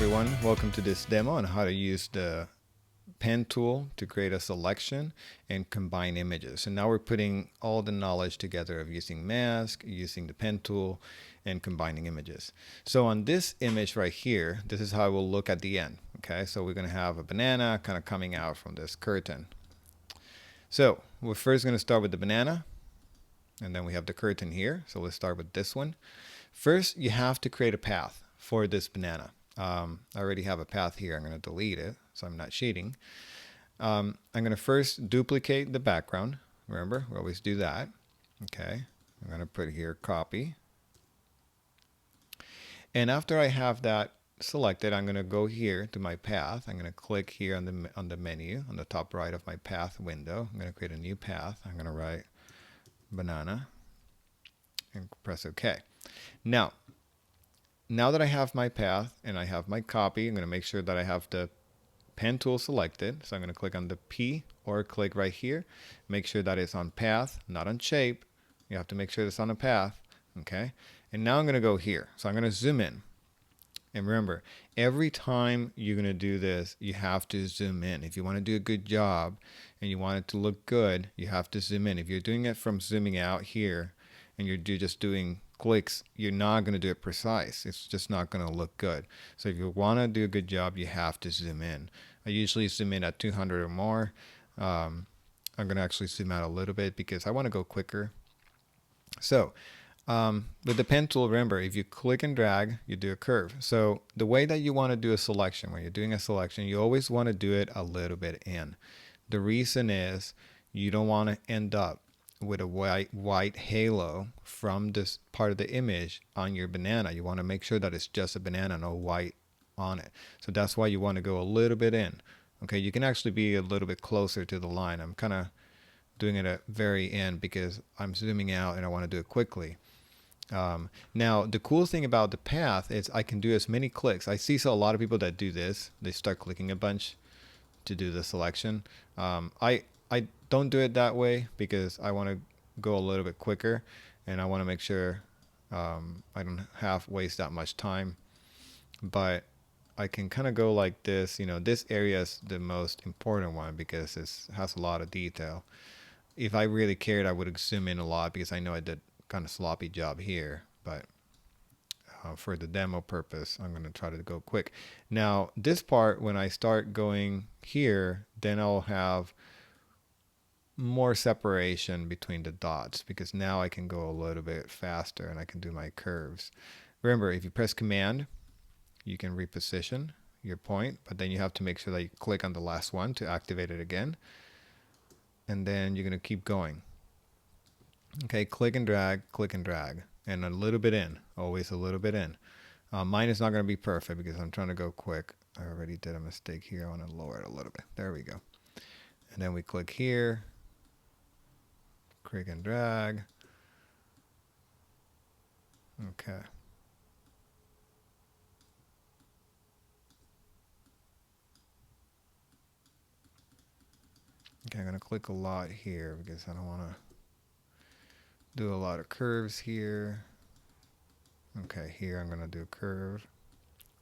everyone, welcome to this demo on how to use the pen tool to create a selection and combine images. And now we're putting all the knowledge together of using mask, using the pen tool, and combining images. So on this image right here, this is how it will look at the end. Okay, so we're going to have a banana kind of coming out from this curtain. So we're first going to start with the banana, and then we have the curtain here. So let's start with this one. First, you have to create a path for this banana. I already have a path here. I'm going to delete it, so I'm not shading. I'm going to first duplicate the background. Remember, we always do that. Okay, I'm going to put here copy. And after I have that selected, I'm going to go here to my path. I'm going to click here on the menu on the top right of my path window. I'm going to create a new path. I'm going to write banana and press OK. Now that I have my path and I have my copy, I'm going to make sure that I have the pen tool selected. So I'm going to click on the P or click right here. Make sure that it's on path, not on shape. You have to make sure it's on a path. Okay. And now I'm going to go here. So I'm going to zoom in. And remember, every time you're going to do this, you have to zoom in. If you want to do a good job and you want it to look good, you have to zoom in. If you're doing it from zooming out here and you're just doing clicks, you're not going to do it precise. It's just not going to look good. So if you want to do a good job, you have to zoom in. I usually zoom in at 200 or more. I'm going to actually zoom out a little bit because I want to go quicker. So with the pen tool, remember, if you click and drag, you do a curve. So the way that you want to do a selection, when you're doing a selection, you always want to do it a little bit in. The reason is you don't want to end up with a white halo from this part of the image on your banana. You want to make sure that it's just a banana, no white on it. So that's why you want to go a little bit in. Okay, you can actually be a little bit closer to the line. I'm kind of doing it at very end because I'm zooming out and I want to do it quickly. Now, the cool thing about the path is I can do as many clicks. I see a lot of people that do this. They start clicking a bunch to do the selection. I don't do it that way because I want to go a little bit quicker and I want to make sure I don't waste that much time. But I can kind of go like this. You know, this area is the most important one because it has a lot of detail. If I really cared, I would zoom in a lot because I know I did kind of sloppy job here, but for the demo purpose, I'm going to try to go quick. Now, this part, when I start going here, then I'll have more separation between the dots because now I can go a little bit faster and I can do my curves. Remember, if you press Command, you can reposition your point, but then you have to make sure that you click on the last one to activate it again. And then you're going to keep going. Okay, click and drag, and a little bit in, always a little bit in. Mine is not going to be perfect because I'm trying to go quick. I already did a mistake here. I want to lower it a little bit. There we go. And then we click here, click and drag. Okay. Okay, I'm going to click a lot here because I don't want to do a lot of curves here. Okay, here I'm going to do a curve,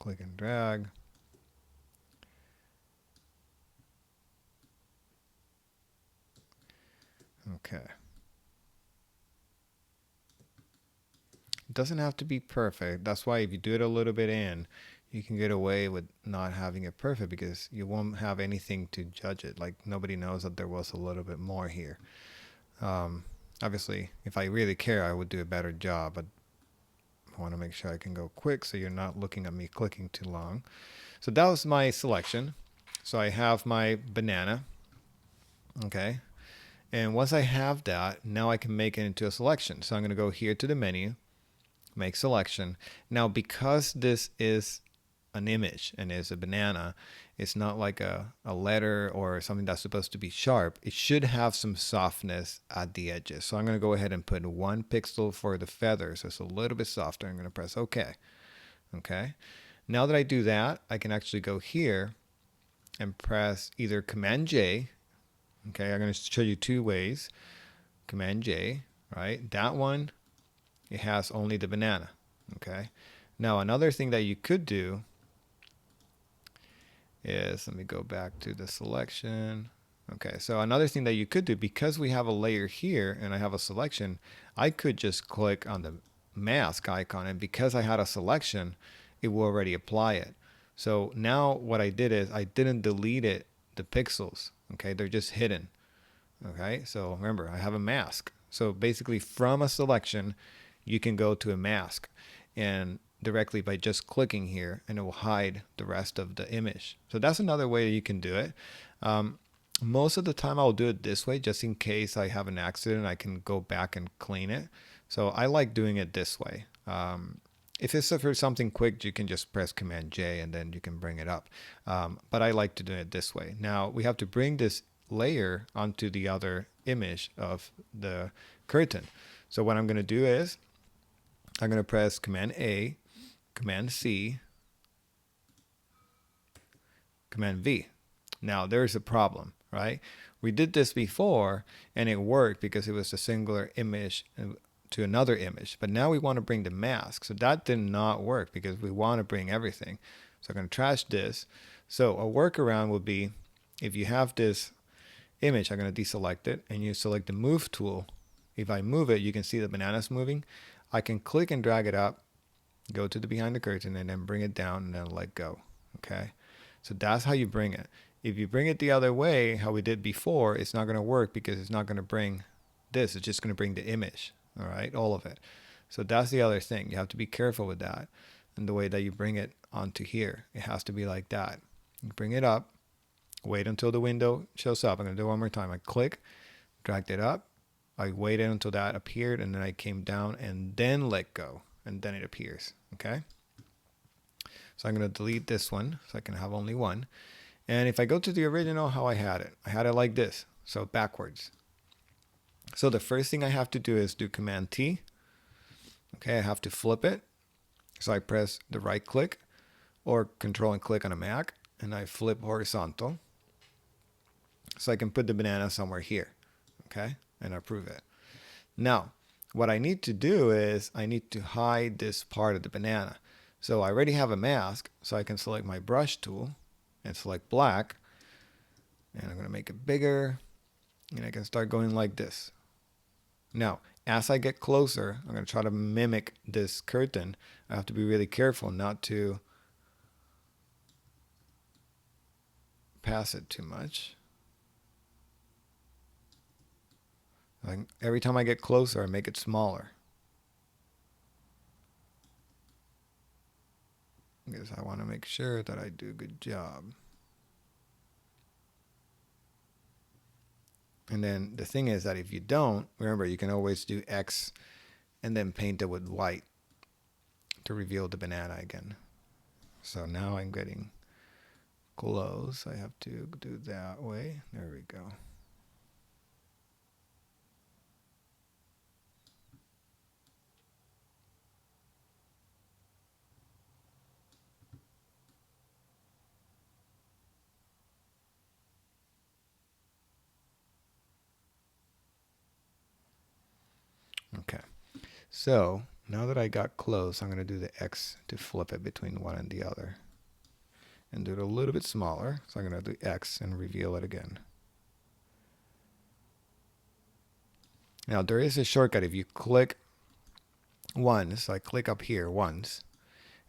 click and drag. Okay. It doesn't have to be perfect. That's why if you do it a little bit in, you can get away with not having it perfect because you won't have anything to judge it. Like nobody knows that there was a little bit more here. Obviously, if I really care, I would do a better job, but I want to make sure I can go quick so you're not looking at me clicking too long. So that was my selection. So I have my banana. Okay. And once I have that, now I can make it into a selection. So I'm going to go here to the menu, make selection. Now, because this is an image and is a banana, it's not like a letter or something that's supposed to be sharp. It should have some softness at the edges. So I'm going to go ahead and put 1 pixel for the feather. So it's a little bit softer. I'm going to press OK. Okay. Now that I do that, I can actually go here and press either Command J. Okay, I'm going to show you 2 ways. Command J, right? That one, it has only the banana. Okay. Now, another thing that you could do is, let me go back to the selection. Okay, so another thing that you could do, because we have a layer here and I have a selection, I could just click on the mask icon, and because I had a selection, it will already apply it. So now what I did is I didn't delete it, the pixels. Okay, they're just hidden. Okay, so remember, I have a mask. So basically from a selection, you can go to a mask and directly by just clicking here, and it will hide the rest of the image. So that's another way you can do it. Most of the time I'll do it this way just in case I have an accident, I can go back and clean it. So I like doing it this way. If it's for something quick, you can just press Command J and then you can bring it up. But I like to do it this way. Now we have to bring this layer onto the other image of the curtain. So what I'm going to do is I'm going to press Command A, Command C, Command V. Now there's a problem, right? We did this before and it worked because it was a singular image to another image. But now we want to bring the mask. So that did not work because we want to bring everything. So I'm going to trash this. So a workaround would be if you have this image, I'm going to deselect it and you select the move tool. If I move it, you can see the bananas moving. I can click and drag it up, go to the behind the curtain, and then bring it down and then let go. Okay. So that's how you bring it. If you bring it the other way, how we did before, it's not going to work because it's not going to bring this. It's just going to bring the image. All right. All of it. So that's the other thing. You have to be careful with that. And the way that you bring it onto here, it has to be like that. You bring it up, wait until the window shows up. I'm going to do it one more time. I click, dragged it up. I waited until that appeared, and then I came down and then let go, and then it appears. Okay. So I'm going to delete this one so I can have only one. And if I go to the original, how I had it like this. So backwards. So the first thing I have to do is do Command T. Okay. I have to flip it. So I press the right click or Control and click on a Mac, and I flip horizontal. So I can put the banana somewhere here. Okay. And approve it. Now, what I need to do is I need to hide this part of the banana. So I already have a mask, so I can select my brush tool and select black. And I'm going to make it bigger. And I can start going like this. Now, as I get closer, I'm going to try to mimic this curtain. I have to be really careful not to pass it too much. Like every time I get closer, I make it smaller. Because I want to make sure that I do a good job. And then the thing is that if you don't, remember, you can always do X and then paint it with white to reveal the banana again. So now I'm getting close. I have to do that way. There we go. Okay. So now that I got close, I'm going to do the X to flip it between one and the other. And do it a little bit smaller. So I'm going to do X and reveal it again. Now there is a shortcut. If you click once, I click up here once,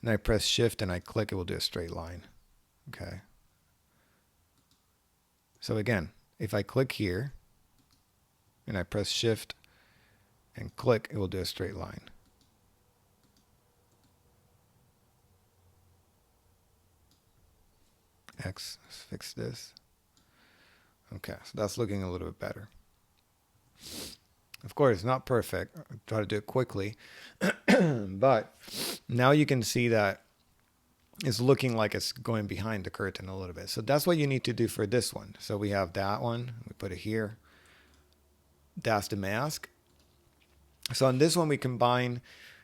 and I press Shift and I click, it will do a straight line. Okay. So again, if I click here and I press Shift and click, it will do a straight line. X, let's fix this. Okay, so that's looking a little bit better. Of course, it's not perfect. I'll try to do it quickly. But now you can see that it's looking like it's going behind the curtain a little bit. So that's what you need to do for this one. So we have that one. We put it here. That's the mask. So on this one, we combine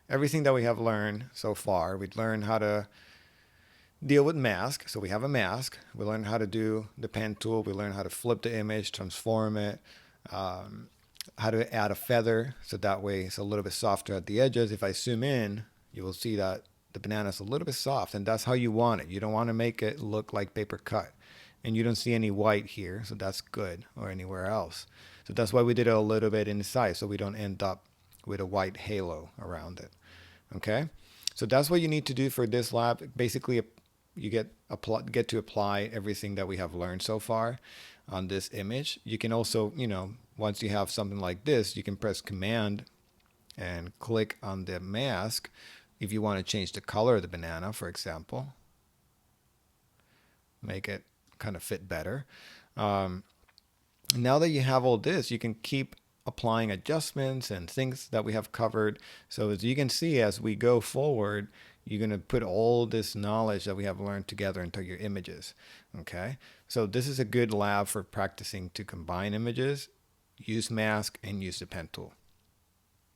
everything that we have learned so far. We've learned how to deal with mask. So we have a mask. We learned how to do the pen tool. We learned how to flip the image, transform it, how to add a feather. So that way it's a little bit softer at the edges. If I zoom in, you will see that the banana is a little bit soft, and that's how you want it. You don't want to make it look like paper cut. And you don't see any white here, so that's good, or anywhere else. So that's why we did it a little bit inside, so we don't end up with a white halo around it. Okay, so that's what you need to do for this lab. Basically, you get to apply everything that we have learned so far on this image. You can also, once you have something like this, you can press Command and click on the mask if you want to change the color of the banana, for example. Make it kind of fit better. Now that you have all this, you can keep applying adjustments and things that we have covered. So as you can see, as we go forward, you're going to put all this knowledge that we have learned together into your images. Okay, so this is a good lab for practicing to combine images, use mask, and use the pen tool.